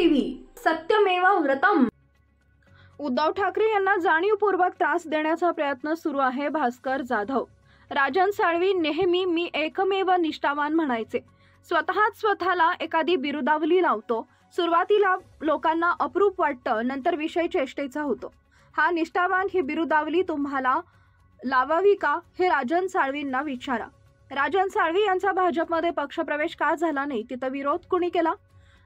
TV सत्यमेव व्रतम। उद्धव ठाकरे यांना जाणीवपूर्वक त्रास देण्याचा प्रयत्न सुरू आहे। भास्कर जाधव, राजन साळवी नेहमी मी एकमेव निष्ठावान म्हणायचे। स्वतःला एखादी बिरुदावली लावतो। सुरुवातीला लोकांना अप्रूप वाटतं, नंतर विषय चेष्टेचा होतो। हा निष्ठावान ही बिरुदावली तुम्हाला लावावी का हे राजन साळवींना विचारा। राजन साळवी यांचा भाजपमध्ये पक्षप्रवेश का झाला नाही, तिथं विरोध कुणी केला?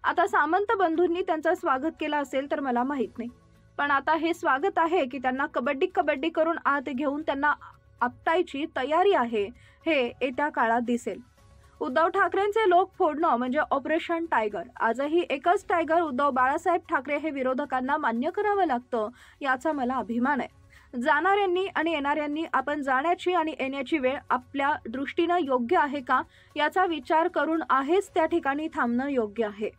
आता सामंत बंधूंनी त्यांचं स्वागत केलं असेल तर मला माहित नाही, पण आता हे स्वागत आहे की त्यांना कबड्डी करून आत घेऊन त्यांना आपटायची तयारी आहे, हे येत्या काळात दिसेल। उद्धव ठाकरेंचे लोक फोडणं म्हणजे ऑपरेशन टायगर। आजही एकच टायगर उद्धव बाळासाहेब ठाकरे हे विरोधकांना मान्य करावं लागतं, याचा मला अभिमान आहे। जाणाऱ्यांनी आणि येणाऱ्यांनी आपण जाण्याची आणि येण्याची वेळ आपल्या दृष्टीने योग्य आहे का याचा विचार करून आहेच त्या ठिकाणी थांबणं योग्य आहे।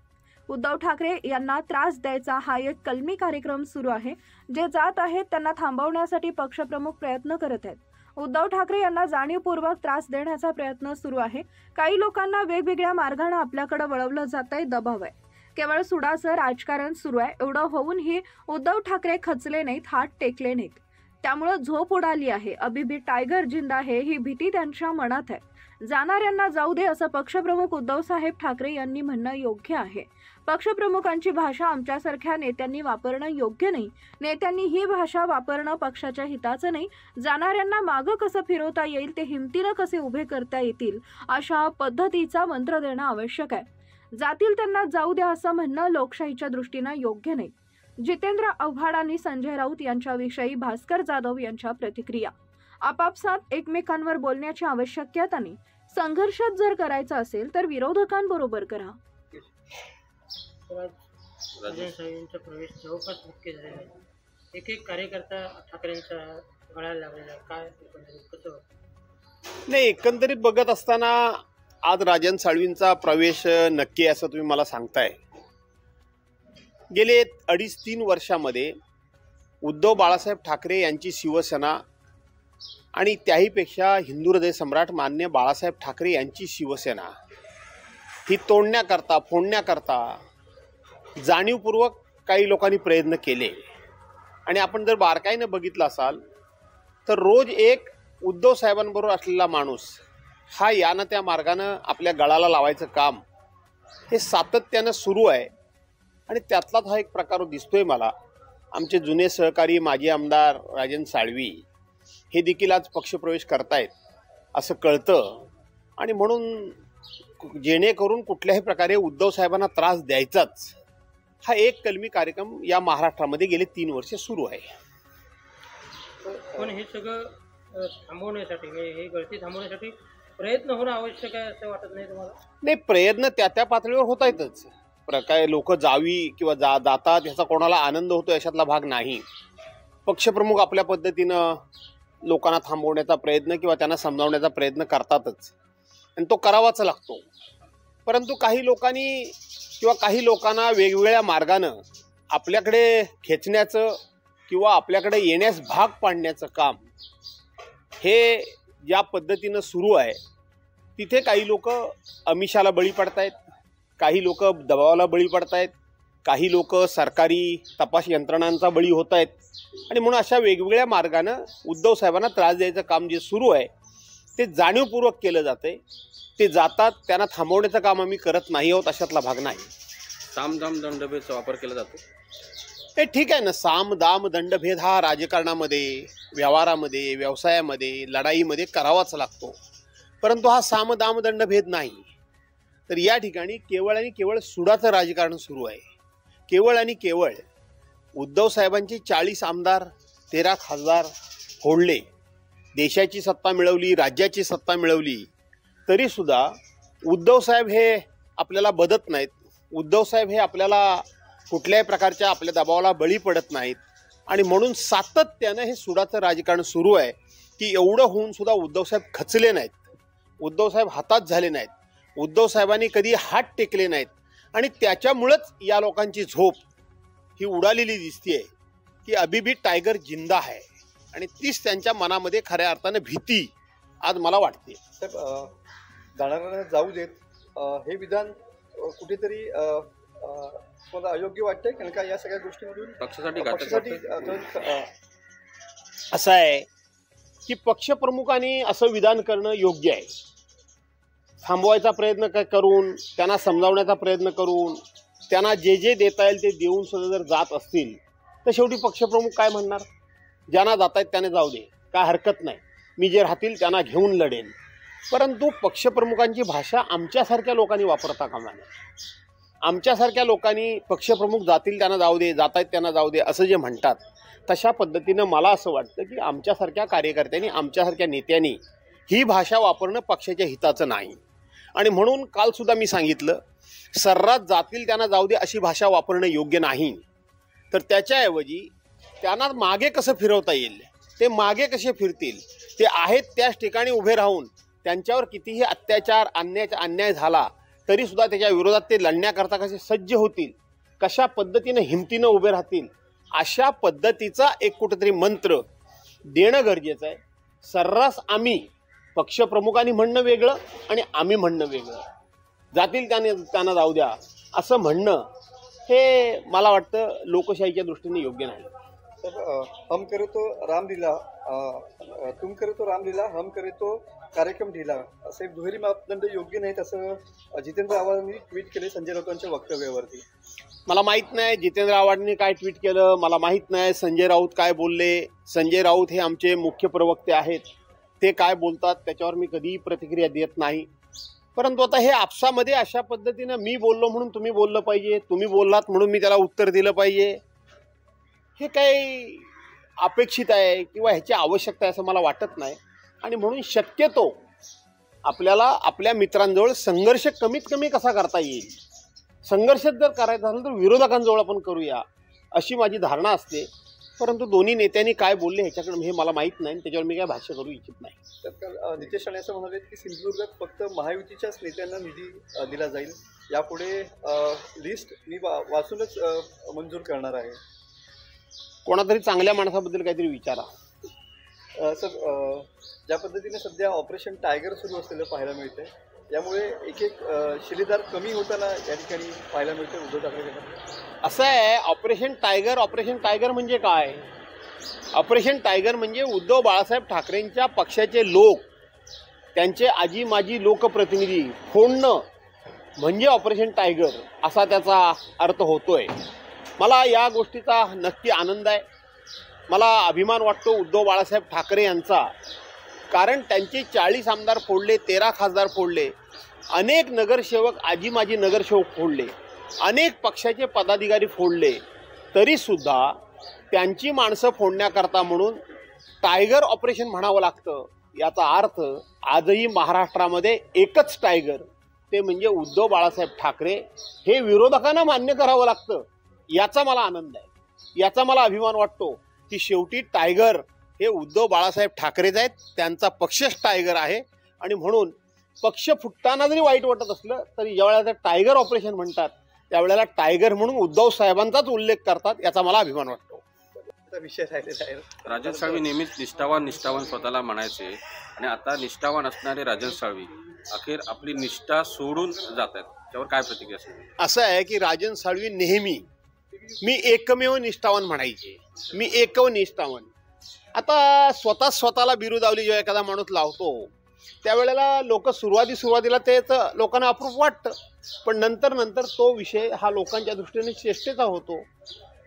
उद्धव ठाकरे यांना त्रास द्यायचा हा एक कलमी कार्यक्रम सुरू आहे। जे जात आहेत त्यांना थांबवण्यासाठी पक्षप्रमुख प्रयत्न करत आहेत। उद्धव ठाकरे यांना जाणीवपूर्वक त्रास देण्याचा प्रयत्न सुरू आहे। काही लोकांना वेगवेगळ्या मार्गाने आपल्याकडे वळवलं जातंय, दबाव आहे। केवळ सुडाचं राजकारण सुरू आहे। एवढं होऊनही उद्धव ठाकरे खचले नाहीत, हात टेकले नाहीत। त्यामुळे झोप उडाली आहे। अभी भी टायगर जिंदा आहे ही भीती त्यांच्या मनात आहे। जाणाऱ्यांना जाऊ दे असं पक्षप्रमुख उद्धव साहेब ठाकरे यांनी म्हणणं योग्य आहे। पक्षप्रमुखांची भाषा आमच्यासारख्या नेत्यांनी वापरणं योग्य नाही। नेत्यांनी ही भाषा वापरणं पक्षाच्या हिताचं नाही। जाणाऱ्यांना मागं कसं फिरवता येईल, ते हिमतीनं कसे उभे करता येतील अशा पद्धतीचा मंत्र देणं आवश्यक आहे। जातील त्यांना जाऊ द्या असं म्हणणं लोकशाहीच्या दृष्टीनं योग्य नाही। जितेंद्र आव्हाड आणि संजय राऊत यांच्याविषयी भास्कर जाधव यांच्या प्रतिक्रिया। आपापसात एकमेकांवर बोलण्याची आवश्यकता नाही। संघर्षात जर करायचा असेल तर विरोधकांबरोबर करा। राजन साहेबांचा प्रवेश जवळपास मुख्य झालेला आहे। एक कार्यकर्ता ठाकरेंचा गळाला लागलेला आहे, काय कसं? नाही, एकंदरीत बघत असताना आज राजन साळवींचा प्रवेश नक्की असं तुम्ही मला सांगताय। गेले 2.5-3 वर्षामध्ये उद्धव बाळासाहेब ठाकरे यांची शिवसेना आणि त्याहीपेक्षा हिंदू हृदय सम्राट मान्य बाळासाहेब ठाकरे यांची शिवसेना ही तोडण्याकरता फोडण्याकरता जाणीवपूर्वक काही लोकांनी प्रयत्न केले। आणि आपण जर बारकाईने बघितलं असाल तर रोज एक उद्धव साहेबांबरोबर असलेला माणूस हा यानं त्या मार्गानं आपल्या गळाला लावायचं काम हे सातत्यानं सुरू आहे। आणि त्यातलाच हा एक प्रकार दिसतोय मला। आमचे जुने सहकारी माजी आमदार राजन साळवी हे देखील आज पक्षप्रवेश करतायत असं कळतं। आणि म्हणून जेणेकरून कुठल्याही प्रकारे उद्धव साहेबांना त्रास द्यायचाच हा एक कलमी कार्यक्रम या महाराष्ट्रामध्ये गेले 3 वर्ष सुरू आहे। पण हे सगळं थांबवण्यासाठी, हे गळती थांबवण्यासाठी प्रयत्न होणं आवश्यक आहे असं वाटत नाही तुम्हाला? नाही, प्रयत्न त्या पातळीवर होत आहेतच। काय लोक जावी किंवा जातात ह्याचा कोणाला आनंद होतो याच्यातला भाग नाही। पक्षप्रमुख आपल्या पद्धतीनं लोकांना थांबवण्याचा प्रयत्न किंवा त्यांना समजावण्याचा प्रयत्न करतातच आणि तो करावाच लागतो। परंतु काही लोकांनी किंवा काही लोकांना वेगवेगळ्या मार्गानं आपल्याकडे खेचण्याचं किंवा आपल्याकडे येण्यास भाग पाडण्याचं काम हे ज्या पद्धतीनं सुरू आहे, तिथे काही लोक आमिषाला बळी पडतायत, काही लोक दबावाला बळी पडतायत, काही लोक सरकारी तपास यंत्रणांचा बळी होत आहेत। आणि म्हणून अशा वेगवेगळ्या मार्गानं उद्धव साहेबांना त्रास द्यायचं काम जे सुरू आहे ते जाणीवपूर्वक केलं जाते। ते जातात, त्यांना थांबवण्याचं काम आम्ही करत नाही आहोत अशातला भाग नाही। सामदाम दंडभेदचा वापर केला जातो, हे ठीक आहे ना। साम दाम दंडभेद हा राजकारणामध्ये, व्यवहारामध्ये, व्यवसायामध्ये, लढाईमध्ये करावाच लागतो। परंतु हा साम दाम दंडभेद नाही। तर या ठिकाणी केवळ आणि केवळ सुडाचं राजकारण सुरू आहे। केवळ आणि केवळ उद्धव साहेबांची 40 आमदार, 13 खासदार फोडले, देशाची सत्ता मिळवली, राज्याची सत्ता मिळवली, तरी सुद्धा उद्धव साहेब हे आपल्याला बदत नाहीत। उद्धव साहेब हे आपल्याला कुठल्याही प्रकारच्या आपल्या दबावाला बळी पडत नाहीत। आणि म्हणून सातत्यानं हे सुडाचं राजकारण सुरू आहे की एवढं होऊन सुद्धा उद्धव साहेब खचले नाहीत, उद्धव साहेब हातात झाले नाहीत, उद्धव साहेबांनी कधी हात टेकले नाहीत। आणि त्याच्यामुळेच या लोकांची झोप ही उडालेली दिसतीये की अभी भी टायगर जिंदा आहे। आणि तीच त्यांच्या मनामध्ये खऱ्या अर्थाने भीती आज मला वाटते। जाणाऱ्यांना जाऊ देत हे विधान कुठेतरी तुम्हाला अयोग्य वाटतंय कारण का या सगळ्या गोष्टीमधून पक्षासाठी घातक पक्षासाठी वाटतंय? असं आहे की पक्षप्रमुखांनी असं विधान करणं योग्य आहे. थांबवायचा प्रयत्न करून, त्यांना समजावण्याचा प्रयत्न करून, त्यांना जे जे देता येईल ते देऊन सुद्धा जर जात असतील तर शेवटी पक्षप्रमुख काय म्हणणार? ज्यांना जात आहेत त्याने जाऊ दे, काय हरकत नाही, मी जे राहतील त्यांना घेऊन लढेन. परंतु पक्षप्रमुखांची भाषा आमच्यासारख्या लोकांनी वापरता कामा नये. आमच्यासारख्या लोकांनी पक्षप्रमुख जातील त्यांना जाऊ दे, जात आहेत त्यांना जाऊ दे असं जे म्हणतात, तशा पद्धतीनं मला असं वाटतं की आमच्यासारख्या कार्यकर्त्यांनी, आमच्यासारख्या नेत्यांनी ही भाषा वापरणं पक्षाच्या हिताचं नाही. आणि म्हणून कालसुद्धा मी सांगितलं, सर्रास जातील त्यांना जाऊ दे अशी भाषा वापरणं योग्य नाही. तर त्याच्याऐवजी त्यांना मागे कसं फिरवता येईल, ते मागे कसे फिरतील, ते आहेत त्याच ठिकाणी उभे राहून त्यांच्यावर कितीही अत्याचार, अन्याय झाला तरीसुद्धा त्याच्या विरोधात ते लढण्याकरता कसे सज्ज होतील, कशा पद्धतीनं हिमतीनं उभे राहतील, अशा पद्धतीचा एक कुठेतरी मंत्र देणं गरजेचं आहे. सर्रास आम्ही पक्षप्रमुखांनी म्हणणं वेगळं आणि आम्ही म्हणणं वेगळं, जातील त्यांना जाऊ द्या असं म्हणणं हे मला वाटतं लोकशाहीच्या दृष्टीने योग्य नाही. तर हम करे तो रामलीला, तुम करे तो रामलीला, हम करे तो कार्यक्रम ढिला, असे दुहेरी मापदंड योग्य नाहीत असं जितेंद्र आव्हाडांनी ट्विट केले संजय राऊतांच्या वक्तव्यावरती. मला माहीत नाही जितेंद्र आव्हाडांनी काय ट्विट केलं, मला माहीत नाही संजय राऊत काय बोलले. संजय राऊत हे आमचे मुख्य प्रवक्ते आहेत, ते काय बोलतात त्याच्यावर मी कधीही प्रतिक्रिया देत नाही. परंतु आता हे आपसामध्ये अशा पद्धतीनं मी बोललो म्हणून तुम्ही बोललं पाहिजे, तुम्ही बोललात म्हणून मी त्याला उत्तर दिलं पाहिजे, हे काही अपेक्षित आहे किंवा ह्याची आवश्यकता आहे असं मला वाटत नाही. आणि म्हणून शक्यतो आपल्याला आपल्या मित्रांजवळ संघर्ष कमीत कमी कसा करता येईल, संघर्ष जर करायचा असेल तर विरोधकांजवळ आपण करूया अशी माझी धारणा असते. परंतु दोन्ही नेत्यांनी काय बोलले ह्याच्याकडे हे मला माहीत नाही, त्याच्यावर मी काय भाष्य करू इच्छित नाही. तर नितेश राणे असं म्हणाले की सिंधुदुर्गात फक्त महायुतीच्याच नेत्यांना निधी दिला जाईल, यापुढे लिस्ट मी वाचूनच मंजूर करणार आहे. कोणातरी चांगल्या माणसाबद्दल काहीतरी विचारा. सर, ज्या पद्धतीने सध्या ऑपरेशन टायगर सुरू असलेलं पाहायला मिळतंय, यामुळे एक शिलेदार कमी होताना या ठिकाणी पाहायला मिळतं उद्धव ठाकरे. असं आहे, ऑपरेशन टायगर म्हणजे काय? ऑपरेशन टायगर म्हणजे उद्धव बाळासाहेब ठाकरेंच्या पक्षाचे लोक, त्यांचे आजी माजी लोकप्रतिनिधी फोडणं म्हणजे ऑपरेशन टायगर असा त्याचा अर्थ होतोय. मला या गोष्टीचा नक्की आनंद आहे, मला अभिमान वाटतो उद्धव बाळासाहेब ठाकरे यांचा. कारण त्यांचे 40 आमदार फोडले, 13 खासदार फोडले, अनेक नगरसेवक, आजी माजी नगरसेवक फोडले, अनेक पक्षाचे पदाधिकारी फोडले, तरीसुद्धा त्यांची माणसं फोडण्याकरता म्हणून टायगर ऑपरेशन म्हणावं लागतं. याचा अर्थ आजही महाराष्ट्रामध्ये एकच टायगर, ते म्हणजे उद्धव बाळासाहेब ठाकरे, हे विरोधकांना मान्य करावं लागतं. याचा मला आनंद आहे, याचा मला अभिमान वाटतो की शेवटी टायगर हे उद्धव बाळासाहेब ठाकरेच आहेत, त्यांचा पक्षच टायगर आहे. आणि म्हणून पक्ष फुटताना जरी वाईट वाटत असलं तरी ज्यावेळेला टायगर ऑपरेशन म्हणतात त्यावेळेला टायगर म्हणून उद्धव साहेबांचाच उल्लेख करतात, याचा मला अभिमान वाटतो. विषय राहिलेला आहे. राजन साळवी नेहमीच निष्ठावान स्वतःला म्हणायचे आणि आता निष्ठावान असणारे राजन साळवी अखेर आपली निष्ठा सोडून जात आहेत, त्यावर काय प्रतिक्रिया असेल? असं आहे की राजन साळवी नेहमी मी एकमेव निष्ठावान म्हणायचे, मी एकव निष्ठावान. आता स्वतःला बिरुदावली जेव्हा एखादा माणूस लावतो त्यावेळेला लोक सुरुवातीला तेच लोकांना अप्रूप वाटतं, पण नंतर तो विषय हा लोकांच्या दृष्टीने चेष्टेचा होतो.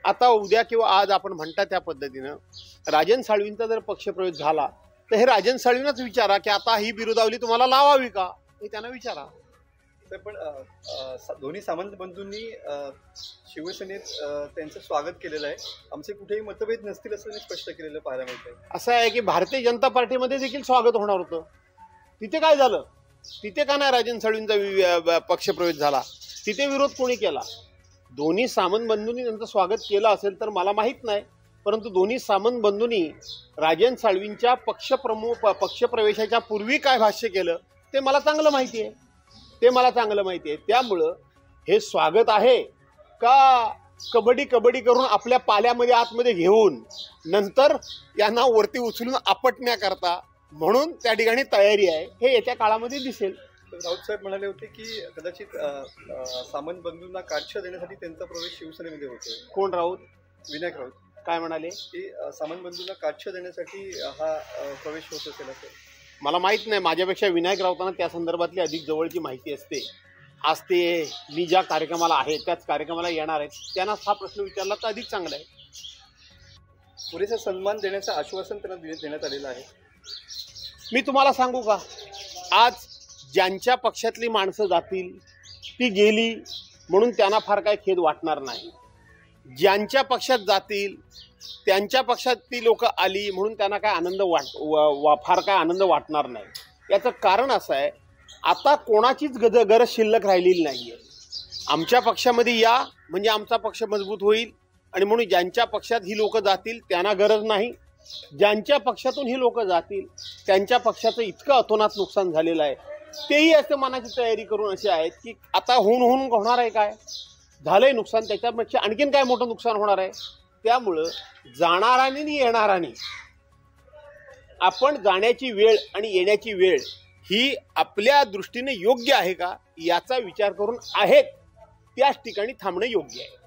आता उद्या किंवा आज आपण म्हणता त्या पद्धतीनं राजन साळवींचा जर पक्षप्रवेश झाला तर हे राजन साळवींनाच विचारा की आता ही बिरुदावली तुम्हाला लावावी का, हे त्यांना विचारा. पण दोन्ही सामंत बंधूंनी शिवसेनेत त्यांचं स्वागत केलेलं आहे, आमचे कुठेही मतभेद नसतील असं स्पष्ट केलेलं पाहायला मिळतंय. असं आहे की भारतीय जनता पार्टीमध्ये देखील स्वागत होणार होतं, तिथे काय झालं? तिथे का नाही राजन साळवींचा पक्षप्रवेश झाला? तिथे विरोध कोणी केला? दोन्ही सामंत बंधूंनी त्यांचं स्वागत केलं असेल तर मला माहीत नाही, परंतु दोन्ही सामंत बंधूंनी राजन साळवींच्या पक्षप्रवेशाच्या पूर्वी काय भाष्य केलं ते मला चांगलं माहिती आहे, त्यामुळं हे स्वागत आहे का कबड्डी करून आपल्या पाल्यामध्ये आतमध्ये घेऊन नंतर यांना वरती उचलून आपटण्याकरता म्हणून त्या ठिकाणी तयारी आहे, हे येत्या काळामध्ये दिसेल. राऊत साहेब म्हणाले होते की कदाचित सामंत बंधूंना काढशा देण्यासाठी त्यांचा प्रवेश शिवसेनेमध्ये होतो. कोण राऊत? विनायक राऊत काय म्हणाले? की सामंत बंधूंना काढशा देण्यासाठी हा प्रवेश होत असेल असं. मला माहीत नाही, माझ्यापेक्षा विनायक राऊतांना त्या संदर्भातली अधिक जवळची माहिती असते. आज ते मी ज्या कार्यक्रमाला आहे त्याच कार्यक्रमाला येणार आहेत, त्यांना हा प्रश्न विचारला तर अधिक चांगला आहे. पुरेसा सन्मान देण्याचं आश्वासन त्यांना देण्यात आलेलं आहे. मी तुम्हाला सांगू का, आज ज्यांच्या पक्षातली माणसं जातील ती गेली म्हणून त्यांना फार काय खेद वाटणार नाही. ज्यांच्या पक्षात जातील त्यांच्या पक्षात ती लोक आली म्हणून त्यांना काय आनंद फार काय आनंद वाटणार नाही. याचं कारण असं आहे, आता कोणाचीच गरज शिल्लक राहिलेली नाही आहे. आमच्या पक्षामध्ये या म्हणजे आमचा पक्ष मजबूत होईल आणि म्हणून ज्यांच्या पक्षात ही लोक जातील त्यांना गरज नाही. ज्यांच्या पक्षातून ही लोक जातील त्यांच्या पक्षाचं इतकं अतोनात नुकसान झालेलं आहे, तेही असं मनाची तयारी करून असे आहेत की आता होऊन होणार आहे, काय झालंय नुकसान, त्याच्यापेक्षा आणखीन काय मोठं नुकसान होणार आहे. त्यामुळं जाणारानी आणि येणारानी आपण जाण्याची वेळ आणि येण्याची वेळ ही आपल्या दृष्टीने योग्य आहे का याचा विचार करून आहेत त्याच ठिकाणी थांबणं योग्य आहे.